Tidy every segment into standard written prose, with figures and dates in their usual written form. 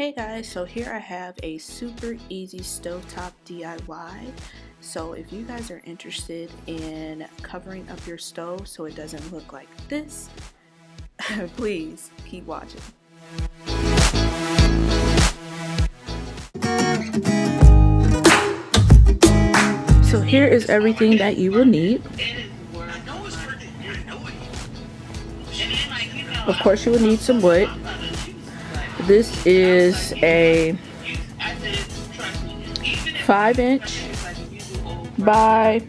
Hey guys, so here I have a super easy stovetop DIY. So if you guys are interested in covering up your stove so it doesn't look like this, please keep watching. So here is everything that you will need. Of course you will need some wood. This is a 5" by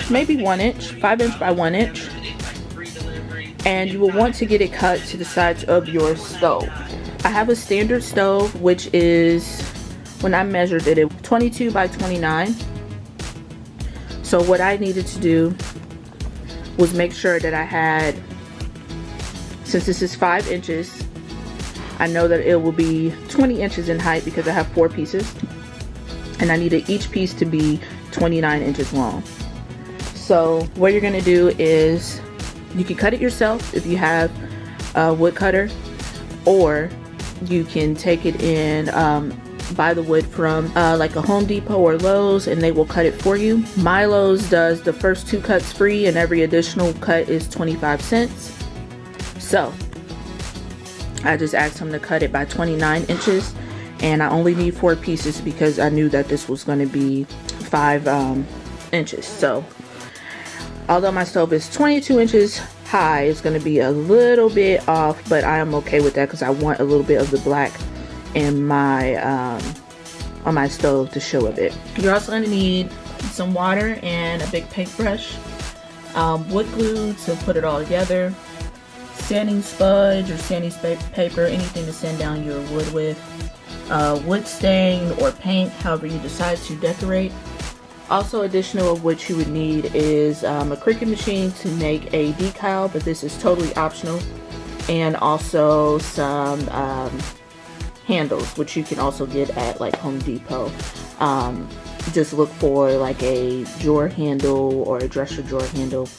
maybe 1" 5" by 1", and you will want to get it cut to the sides of your stove. I have a standard stove, which is, when I measured it, it was 22 by 29. So what I needed to do was make sure that I had, since this is 5 inches, I know that it will be 20 inches in height because I have 4 pieces, and I needed each piece to be 29 inches long. So what you're gonna do is, you can cut it yourself if you have a wood cutter, or you can take it in, buy the wood from like a Home Depot or Lowe's, and they will cut it for you. My Lowe's does the first 2 cuts free, and every additional cut is 25 cents. So I just asked him to cut it by 29 inches, and I only need 4 pieces because I knew that this was going to be 5 inches. So although my stove is 22 inches high, it's going to be a little bit off, but I am okay with that because I want a little bit of the black in my on my stove to show a bit. You're also going to need some water and a big paintbrush, wood glue to put it all together, sanding sponge or sanding paper, anything to sand down your wood with, wood stain or paint, however you decide to decorate. Also additional of what you would need is a Cricut machine to make a decal, but this is totally optional, and also some handles, which you can also get at like Home Depot. Just look for like a drawer handle or a dresser drawer handle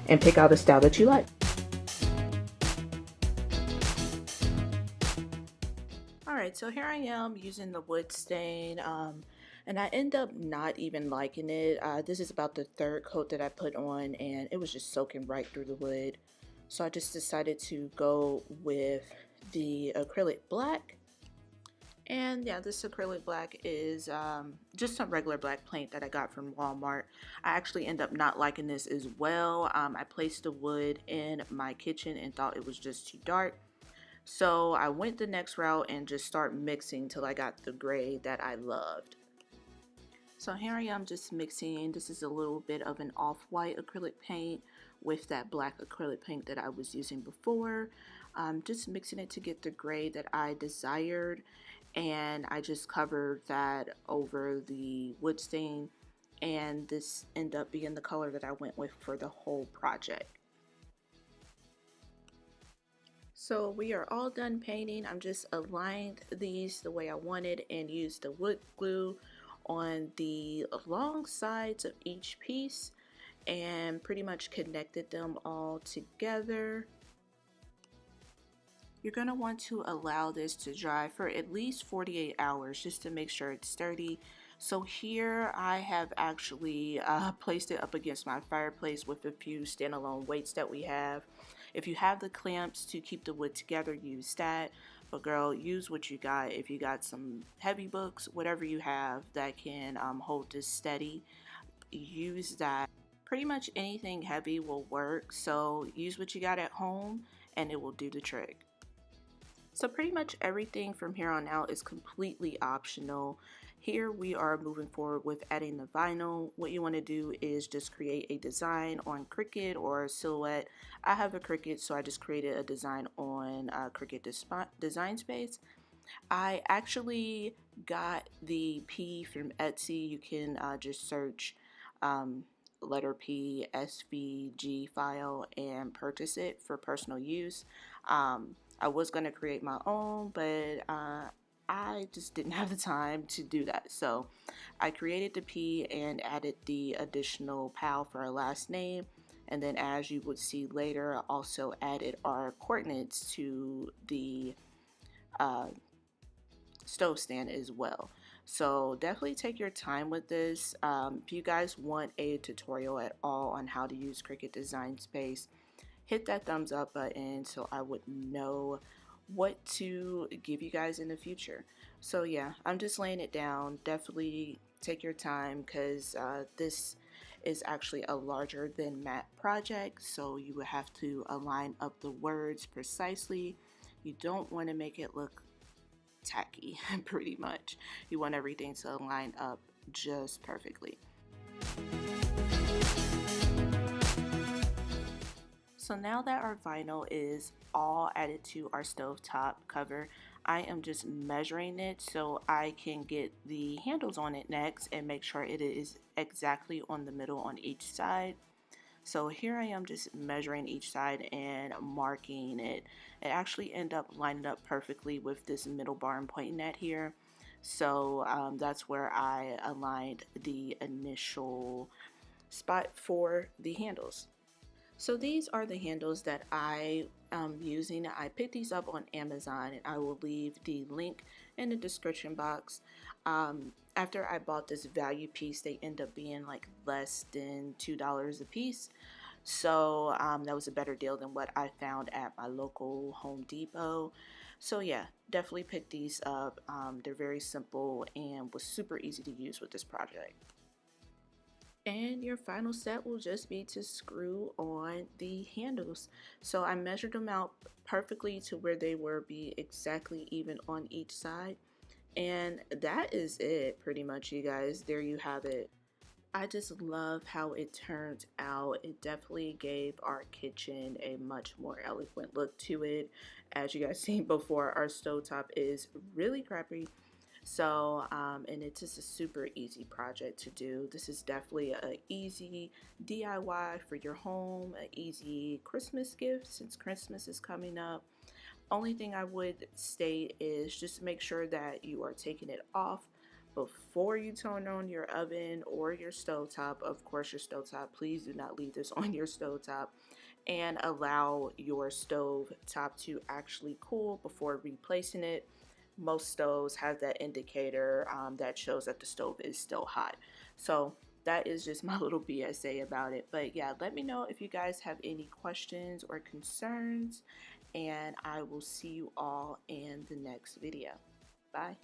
and pick out a style that you like. Alright, so here I am using the wood stain, and I end up not even liking it. This is about the 3rd coat that I put on, and it was just soaking right through the wood. So I just decided to go with the acrylic black. And yeah, this acrylic black is just some regular black paint that I got from Walmart. I actually end up not liking this as well. I placed the wood in my kitchen and thought it was just too dark. So I went the next route and just start mixing till I got the gray that I loved. So here I am just mixing. This is a little bit of an off-white acrylic paint with that black acrylic paint that I was using before. Just mixing it to get the gray that I desired, and I just covered that over the wood stain, and this ended up being the color that I went with for the whole project. So we are all done painting. I'm just aligned these the way I wanted and used the wood glue on the long sides of each piece and pretty much connected them all together. You're going to want to allow this to dry for at least 48 hours just to make sure it's sturdy. So here I have actually placed it up against my fireplace with a few standalone weights that we have. If you have the clamps to keep the wood together, use that. But girl, use what you got. If you got some heavy books, whatever you have that can hold this steady, use that. Pretty much anything heavy will work. So use what you got at home and it will do the trick. So pretty much everything from here on out is completely optional. Here we are moving forward with adding the vinyl. What you want to do is just create a design on Cricut or Silhouette. I have a Cricut, so I just created a design on Cricut Design Space. I actually got the P from Etsy. You can just search letter P SVG file and purchase it for personal use. I was going to create my own, but I just didn't have the time to do that. So I created the P and added the additional PAL for our last name. And then, as you would see later, I also added our coordinates to the stove stand as well. So definitely take your time with this. If you guys want a tutorial at all on how to use Cricut Design Space, hit that thumbs up button so I would know what to give you guys in the future. So yeah, I'm just laying it down. Definitely take your time, because this is actually a larger than matte project, so you would have to align up the words precisely. You don't want to make it look tacky pretty much. You want everything to line up just perfectly. So now that our vinyl is all added to our stovetop cover, I am just measuring it so I can get the handles on it next and make sure it is exactly on the middle on each side. So here I am just measuring each side and marking it. It actually ended up lining up perfectly with this middle bar I'm pointing at here. So that's where I aligned the initial spot for the handles. So these are the handles that I am using. I picked these up on Amazon, and I will leave the link in the description box. After I bought this value piece, they end up being like less than $2 a piece. So that was a better deal than what I found at my local Home Depot. So yeah, definitely pick these up. They're very simple and was super easy to use with this project. And your final step will just be to screw on the handles. So I measured them out perfectly to where they were be exactly even on each side. And that is it pretty much, you guys. There you have it. I just love how it turned out. It definitely gave our kitchen a much more eloquent look to it. As you guys seen before, our stovetop is really crappy. So, and it's just a super easy project to do. This is definitely an easy DIY for your home, an easy Christmas gift since Christmas is coming up. Only thing I would state is just make sure that you are taking it off before you turn on your oven or your stovetop. Of course, your stovetop, please do not leave this on your stovetop, and allow your stovetop to actually cool before replacing it. Most stoves have that indicator that shows that the stove is still hot. So that is just my little BSA about it. But yeah, let me know if you guys have any questions or concerns, and I will see you all in the next video. Bye.